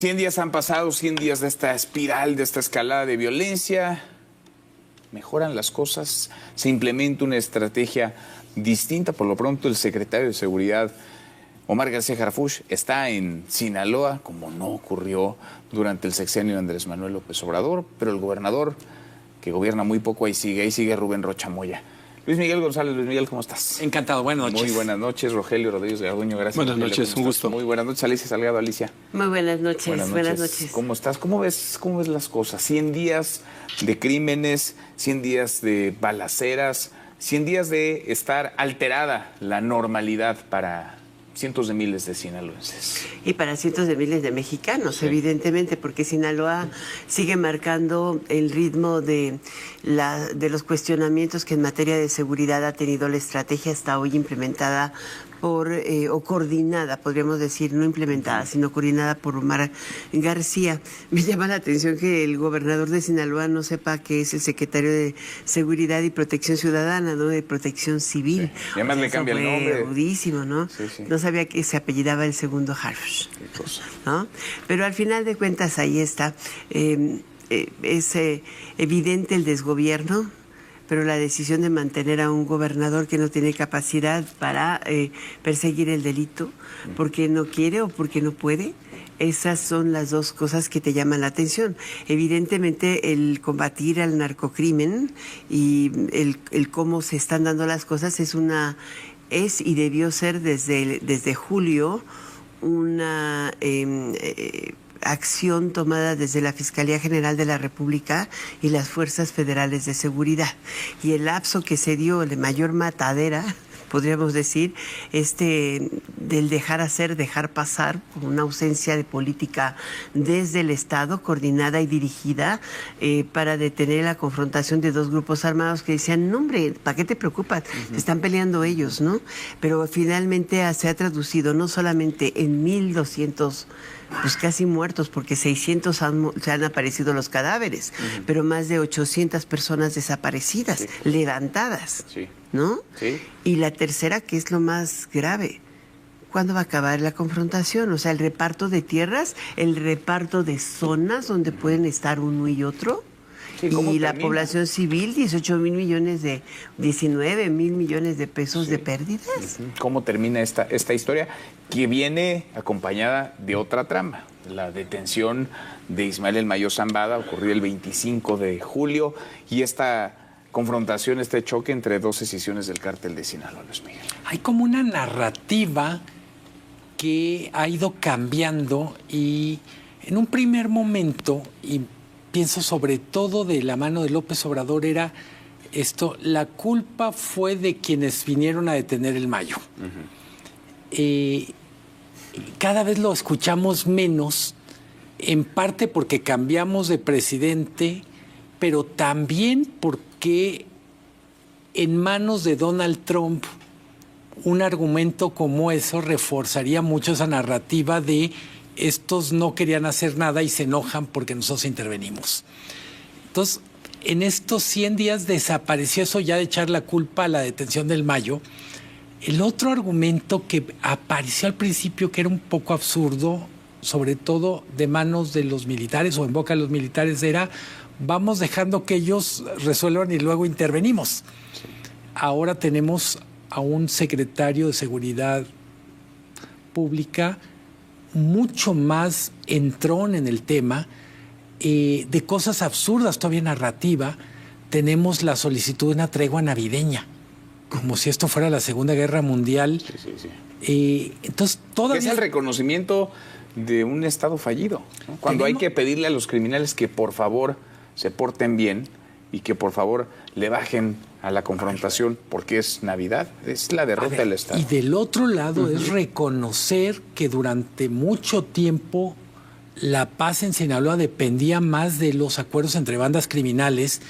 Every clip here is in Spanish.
100 días han pasado, 100 días de esta espiral, de esta escalada de violencia. Mejoran las cosas, se implementa una estrategia distinta. Por lo pronto, el secretario de Seguridad, Omar García Harfuch, está en Sinaloa, como no ocurrió durante el sexenio de Andrés Manuel López Obrador, pero el gobernador, que gobierna muy poco, ahí sigue Rubén Rocha Moya. Luis Miguel González. Luis Miguel, ¿cómo estás? Encantado, buenas noches. Muy buenas noches, Rogelio Rodríguez Garduño, gracias. Buenas noches, un gusto. Muy buenas noches, Alicia Salgado. Alicia. Muy buenas noches. Buenas noches. ¿Cómo estás? ¿Cómo ves las cosas? 100 días de crímenes, 100 días de balaceras, 100 días de estar alterada la normalidad para cientos de miles de sinaloenses. Y para cientos de miles de mexicanos, sí, evidentemente, porque Sinaloa sigue marcando el ritmo de los cuestionamientos que en materia de seguridad ha tenido la estrategia hasta hoy implementada o coordinada, podríamos decir, no implementada, sino coordinada por Omar García. Me llama la atención que el gobernador de Sinaloa no sepa que es el secretario de Seguridad y Protección Ciudadana, ¿no? De Protección Civil. Sí. Y además le cambia el nombre. Rudísimo, ¿no? Sí, sí. No sabía que se apellidaba el segundo Harfuch, ¿no? Pero al final de cuentas ahí está. Es evidente el desgobierno, pero la decisión de mantener a un gobernador que no tiene capacidad para perseguir el delito, porque no quiere o porque no puede, esas son las dos cosas que te llaman la atención. Evidentemente, el combatir al narcocrimen y el cómo se están dando las cosas es y debió ser desde julio una acción tomada desde la Fiscalía General de la República y las Fuerzas Federales de Seguridad. Y el lapso que se dio de mayor matadera, podríamos decir, del dejar hacer, dejar pasar, por una ausencia de política desde el Estado, coordinada y dirigida, para detener la confrontación de dos grupos armados que decían, no hombre, ¿para qué te preocupas? Se están peleando ellos, ¿no? Pero finalmente se ha traducido no solamente en 1,200 pues casi muertos, porque 600 se han aparecido los cadáveres, pero más de 800 personas desaparecidas, sí, levantadas, sí, ¿no? Sí. Y la tercera, que es lo más grave, ¿cuándo va a acabar la confrontación? O sea, el reparto de tierras, el reparto de zonas donde pueden estar uno y otro. Sí, y la población civil, 19 mil millones de pesos, sí, de pérdidas. ¿Cómo termina esta historia? Que viene acompañada de otra trama, la detención de Ismael El Mayo Zambada, ocurrió el 25 de julio, y esta confrontación, este choque entre dos escisiones del cártel de Sinaloa, Luis Miguel. Hay como una narrativa que ha ido cambiando, y en un primer momento, y pienso sobre todo de la mano de López Obrador, era esto: la culpa fue de quienes vinieron a detener El Mayo. Cada vez lo escuchamos menos, en parte porque cambiamos de presidente, pero también porque en manos de Donald Trump un argumento como eso reforzaría mucho esa narrativa de estos no querían hacer nada y se enojan porque nosotros intervenimos. Entonces, en estos 100 días desapareció eso ya de echar la culpa a la detención del Mayo. El otro argumento que apareció al principio, que era un poco absurdo, sobre todo de manos de los militares o en boca de los militares, era: vamos dejando que ellos resuelvan y luego intervenimos. Sí. Ahora tenemos a un secretario de Seguridad Pública mucho más entrón en el tema, de cosas absurdas, todavía narrativa. Tenemos la solicitud de una tregua navideña, como si esto fuera la Segunda Guerra Mundial. Sí, sí, sí. Entonces, todavía... Es el reconocimiento de un Estado fallido, ¿no? Cuando hay que pedirle a los criminales que por favor se porten bien y que por favor le bajen a la confrontación, porque es Navidad, es la derrota del Estado. Y del otro lado es reconocer que durante mucho tiempo la paz en Sinaloa dependía más de los acuerdos entre bandas criminales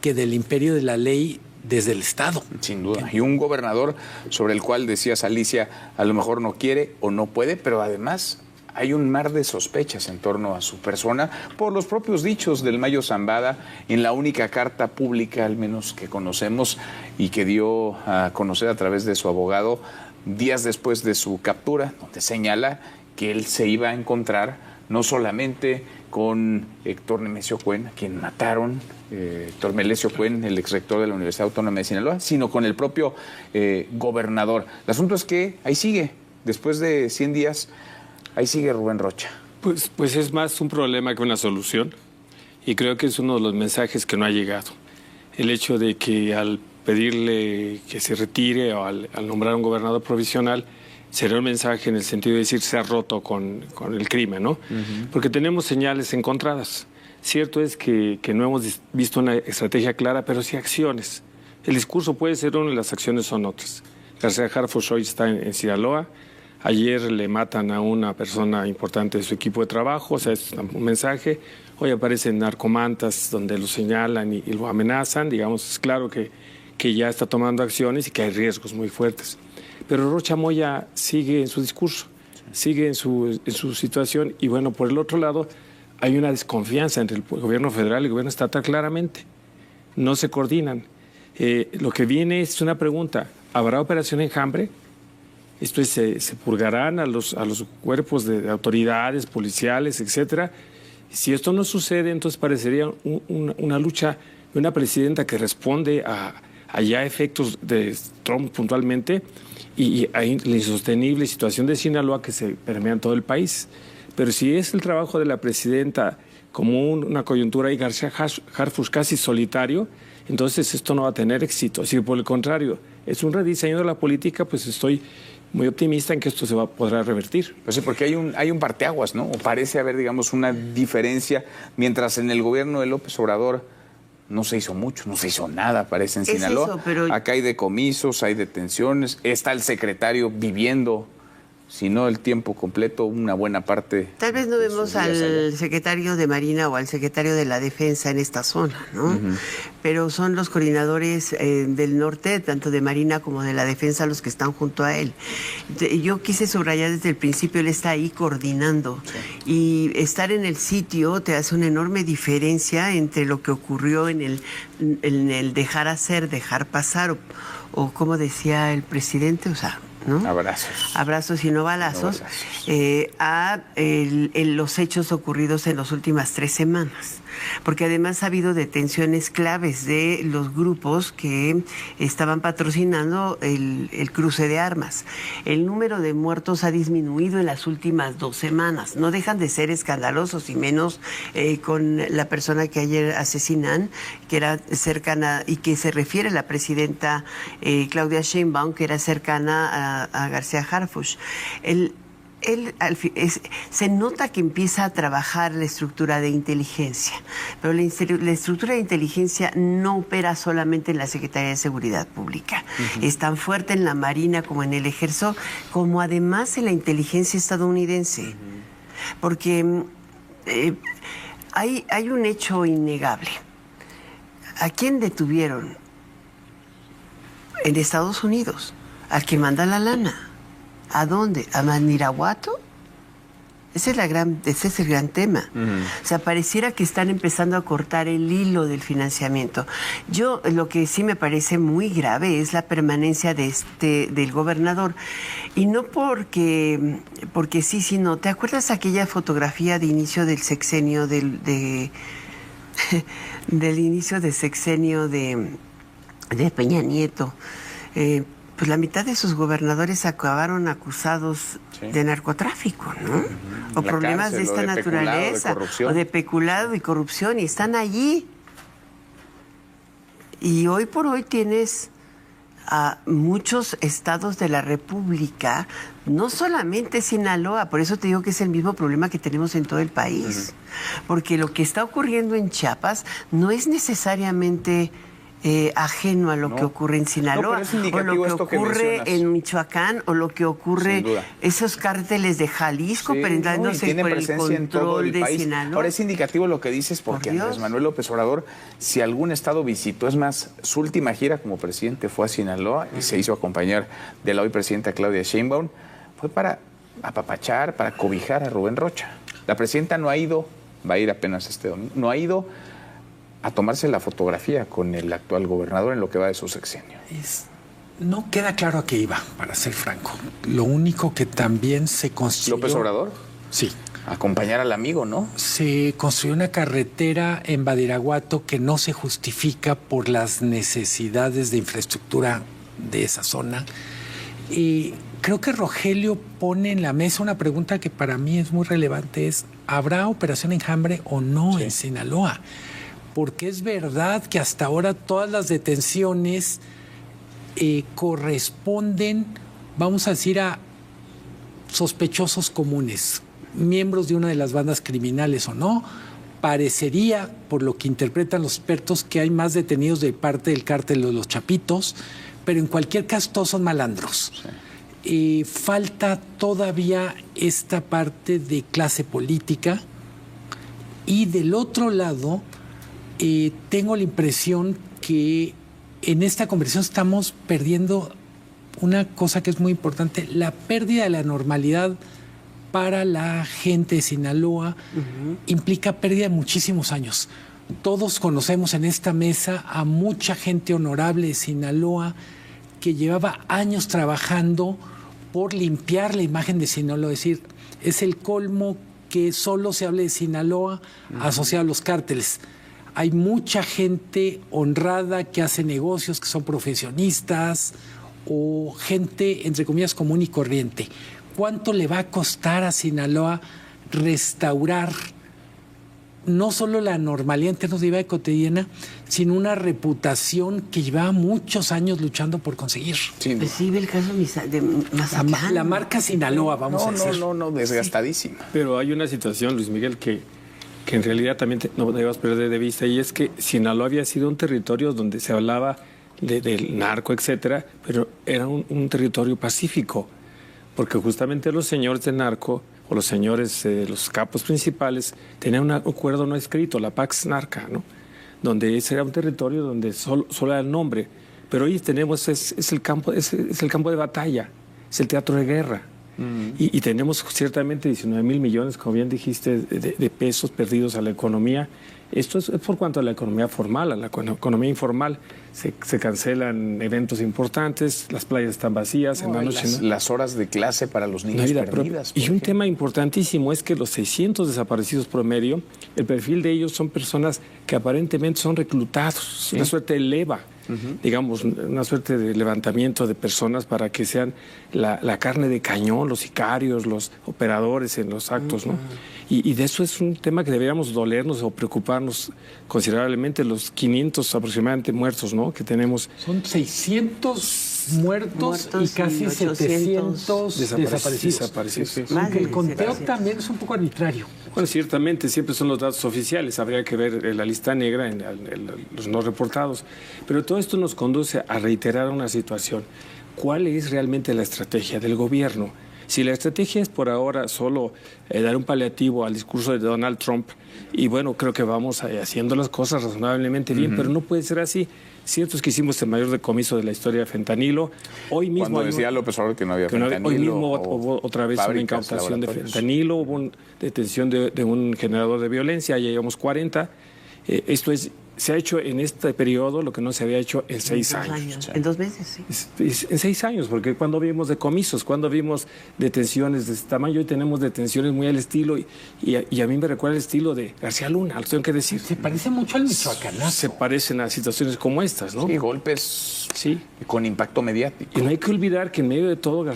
que del imperio de la ley desde el Estado. Sin duda. Y un gobernador sobre el cual, decías, Alicia, a lo mejor no quiere o no puede, pero además hay un mar de sospechas en torno a su persona por los propios dichos del Mayo Zambada en la única carta pública, al menos que conocemos, y que dio a conocer a través de su abogado días después de su captura, donde señala que él se iba a encontrar no solamente con Héctor Nemesio Cuen, a quien mataron, Héctor Melesio Cuen, el exrector de la Universidad Autónoma de Sinaloa, sino con el propio gobernador. El asunto es que ahí sigue, después de 100 días, ahí sigue Rubén Rocha. Pues es más un problema que una solución, y creo que es uno de los mensajes que no ha llegado. El hecho de que al pedirle que se retire o al nombrar un gobernador provisional, sería un mensaje en el sentido de decir se ha roto con el crimen, ¿no? Porque tenemos señales encontradas. Cierto es que no hemos visto una estrategia clara, pero sí acciones. El discurso puede ser uno y las acciones son otras. García Harfuch hoy está en Sinaloa. Ayer le matan a una persona importante de su equipo de trabajo, o sea, es un mensaje. Hoy aparecen narcomantas donde lo señalan y lo amenazan. Digamos, es claro que ya está tomando acciones y que hay riesgos muy fuertes. Pero Rocha Moya sigue en su discurso, sigue en su situación. Y bueno, por el otro lado, hay una desconfianza entre el gobierno federal y el gobierno estatal claramente. No se coordinan. Lo que viene es una pregunta. ¿Habrá operación Enjambre? Esto es, se purgarán a los cuerpos de autoridades policiales, etcétera. Si esto no sucede, entonces parecería una lucha de una presidenta que responde a ya efectos de Trump puntualmente y a la insostenible situación de Sinaloa que se permea en todo el país. Pero si es el trabajo de la presidenta como una coyuntura y García Harfuch casi solitario, entonces esto no va a tener éxito. Si por el contrario es un rediseño de la política, pues estoy muy optimista en que esto podrá revertir. Pues sí, porque hay un parteaguas, ¿no? O parece haber, digamos, una diferencia, mientras en el gobierno de López Obrador no se hizo mucho, no se hizo nada, parece, en Sinaloa. Eso, pero... Acá hay decomisos, hay detenciones, está el secretario viviendo, si no el tiempo completo, una buena parte. Tal vez no vemos al secretario de Marina o al secretario de la Defensa en esta zona, ¿no? Pero son los coordinadores del norte, tanto de Marina como de la Defensa, los que están junto a él. Yo quise subrayar desde el principio, él está ahí coordinando. Y estar en el sitio te hace una enorme diferencia entre lo que ocurrió en el dejar hacer, dejar pasar, o como decía el presidente, o sea, ¿no? Abrazos y no balazos, a los hechos ocurridos en las últimas 3 semanas. Porque además ha habido detenciones claves de los grupos que estaban patrocinando el cruce de armas. El número de muertos ha disminuido en las últimas 2 semanas. No dejan de ser escandalosos, y menos con la persona que ayer asesinan, que era cercana, y que se refiere a la presidenta Claudia Sheinbaum, que era cercana a García Harfuch. Se nota que empieza a trabajar la estructura de inteligencia, pero la estructura de inteligencia no opera solamente en la Secretaría de Seguridad Pública. Es tan fuerte en la Marina como en el Ejército, como además en la inteligencia estadounidense. Porque hay un hecho innegable. ¿A quién detuvieron? En Estados Unidos, al que manda la lana. ¿A dónde? ¿A Maniraguato? Ese es el gran tema. O sea, pareciera que están empezando a cortar el hilo del financiamiento. Lo que sí me parece muy grave es la permanencia del gobernador. Y no porque sí, sino, ¿te acuerdas aquella fotografía de inicio del sexenio del inicio del sexenio de Peña Nieto? Pues la mitad de sus gobernadores acabaron acusados de narcotráfico, ¿no? O problemas de esta naturaleza, o de peculado y corrupción, y están allí. Y hoy por hoy tienes a muchos estados de la República, no solamente Sinaloa, por eso te digo que es el mismo problema que tenemos en todo el país. Porque lo que está ocurriendo en Chiapas no es necesariamente ajeno a lo que ocurre en Sinaloa, o lo que ocurre en Michoacán, o lo que ocurre esos cárteles de Jalisco, prendándose por el control de Sinaloa. Ahora es indicativo lo que dices, porque Andrés Manuel López Obrador, si algún estado visitó, es más, su última gira como presidente fue a Sinaloa y se hizo acompañar de la hoy presidenta Claudia Sheinbaum, fue para apapachar, para cobijar a Rubén Rocha. La presidenta no ha ido, va a ir apenas este domingo, no ha ido a tomarse la fotografía con el actual gobernador en lo que va de su sexenio. No queda claro a qué iba, para ser franco. Lo único que también se construyó... ¿López Obrador? Sí. acompañar al amigo, ¿no? Se construyó una carretera en Badiraguato que no se justifica por las necesidades de infraestructura de esa zona. Y creo que Rogelio pone en la mesa una pregunta que para mí es muy relevante, es ¿habrá operación Enjambre o no en Sinaloa? Porque es verdad que hasta ahora todas las detenciones corresponden, vamos a decir, a sospechosos comunes, miembros de una de las bandas criminales o no. Parecería, por lo que interpretan los expertos, que hay más detenidos de parte del cártel de los Chapitos, pero en cualquier caso todos son malandros. Sí. Falta todavía esta parte de clase política, y del otro lado tengo la impresión que en esta conversación estamos perdiendo una cosa que es muy importante, la pérdida de la normalidad para la gente de Sinaloa implica pérdida de muchísimos años. Todos conocemos en esta mesa a mucha gente honorable de Sinaloa que llevaba años trabajando por limpiar la imagen de Sinaloa. Es decir, es el colmo que solo se hable de Sinaloa asociado a los cárteles. Hay mucha gente honrada que hace negocios, que son profesionistas o gente, entre comillas, común y corriente. ¿Cuánto le va a costar a Sinaloa restaurar no solo la normalidad en términos de vida cotidiana, sino una reputación que llevaba muchos años luchando por conseguir? Sí, pues sí, ve el caso de Mazatlán. La marca Sinaloa, vamos a decir. No, desgastadísima. Sí. Pero hay una situación, Luis Miguel, que en realidad también no debemos perder de vista, y es que Sinaloa había sido un territorio donde se hablaba del narco, etcétera, pero era un territorio pacífico, porque justamente los señores del narco o los señores, los capos principales, tenían un acuerdo no escrito, la Pax Narca, ¿no? Donde ese era un territorio donde solo era el nombre, pero hoy tenemos es el campo de batalla, es el teatro de guerra. Y tenemos ciertamente 19,000 millones, como bien dijiste, de pesos perdidos a la economía. Esto es por cuanto a la economía formal. A la economía informal se cancelan eventos importantes, las playas están vacías. En la noche, las horas de clase para los niños perdidas. Y un tema importantísimo es que los 600 desaparecidos promedio, el perfil de ellos son personas que aparentemente son reclutados, una suerte de leva. Digamos, una suerte de levantamiento de personas para que sean la carne de cañón, los sicarios, los operadores en los actos, ¿no? Y de eso es un tema que deberíamos dolernos o preocuparnos considerablemente, los 500 aproximadamente muertos, ¿no?, que tenemos. Son 600 muertos y casi 700 desaparecidos. Sí. Aunque el conteo también es un poco arbitrario. Bueno, ciertamente siempre son los datos oficiales, habría que ver la lista negra en los no reportados, pero todo esto nos conduce a reiterar una situación. ¿Cuál es realmente la estrategia del gobierno? Si la estrategia es por ahora solo dar un paliativo al discurso de Donald Trump, y bueno, creo que vamos haciendo las cosas razonablemente bien, pero no puede ser así. Cierto es que hicimos el mayor decomiso de la historia de fentanilo. Hoy mismo cuando decía López Obrador que no había fentanilo. Hoy mismo hubo otra vez una incautación de fentanilo, hubo una detención de un generador de violencia, ya llevamos 40. Esto se ha hecho en este periodo lo que no se había hecho en 6 años. En 2 meses, sí. En 6 años, porque cuando vimos decomisos, cuando vimos detenciones de este tamaño, hoy tenemos detenciones muy al estilo, y a mí me recuerda el estilo de García Luna, lo tengo que decir. Se parece mucho al michoacanazo. Se parecen a situaciones como estas, ¿no? Sí, golpes con impacto mediático. Y no hay que olvidar que en medio de todo,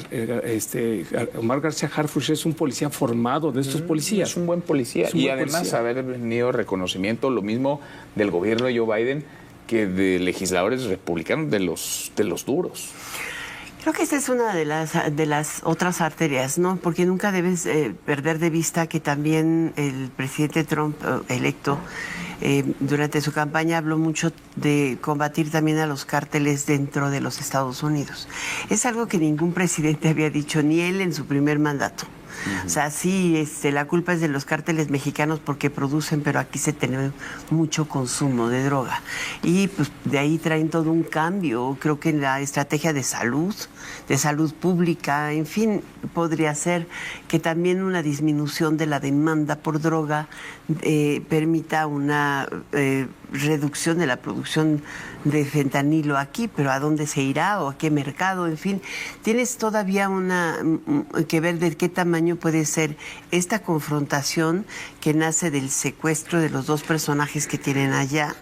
Omar García Harfuch es un policía formado de estos policías. Es un buen policía. Y además haber venido reconocimiento, lo mismo del gobierno de Joe Biden que de legisladores republicanos de los duros. Creo que esta es una de las otras arterias, ¿no? Porque nunca debes perder de vista que también el presidente Trump electo durante su campaña habló mucho de combatir también a los cárteles dentro de los Estados Unidos. Es algo que ningún presidente había dicho, ni él en su primer mandato. O sea, sí, la culpa es de los cárteles mexicanos porque producen, pero aquí se tiene mucho consumo de droga. Y pues de ahí traen todo un cambio, creo que en la estrategia de salud pública, en fin, podría ser que también una disminución de la demanda por droga permita una reducción de la producción de fentanilo aquí, pero ¿a dónde se irá o a qué mercado? En fin, tienes todavía que ver de qué tamaño puede ser esta confrontación que nace del secuestro de los dos personajes que tienen allá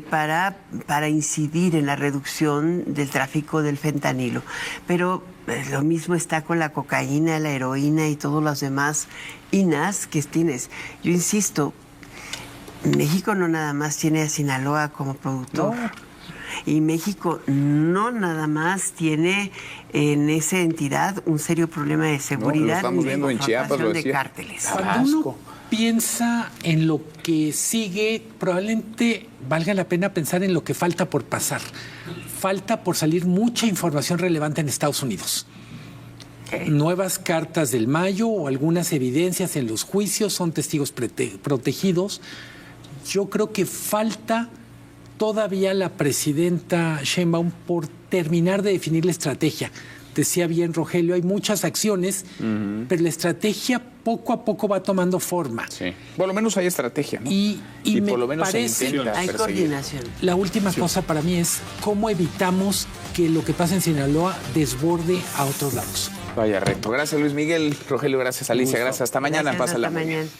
para incidir en la reducción del tráfico del fentanilo. Pero lo mismo está con la cocaína, la heroína y todos los demás INAS que tienes. Yo insisto, México no nada más tiene a Sinaloa como productor. No. Y México no nada más tiene en esa entidad un serio problema de seguridad. No, lo estamos viendo en Chiapas, lo decía. De cárteles. Cuando uno piensa en lo que sigue, probablemente valga la pena pensar en lo que falta por pasar. Falta por salir mucha información relevante en Estados Unidos. Nuevas cartas del Mayo o algunas evidencias en los juicios, son testigos protegidos. Yo creo que falta todavía la presidenta Sheinbaum por terminar de definir la estrategia. Decía bien Rogelio, hay muchas acciones, pero la estrategia poco a poco va tomando forma. Sí. Por lo menos hay estrategia, ¿no? Y por lo menos parece, hay coordinación. La última cosa para mí es cómo evitamos que lo que pasa en Sinaloa desborde a otros lados. Vaya reto. Gracias, Luis Miguel. Rogelio, gracias, Alicia. Gracias. Hasta mañana. Gracias, Pásala hasta muy bien. mañana.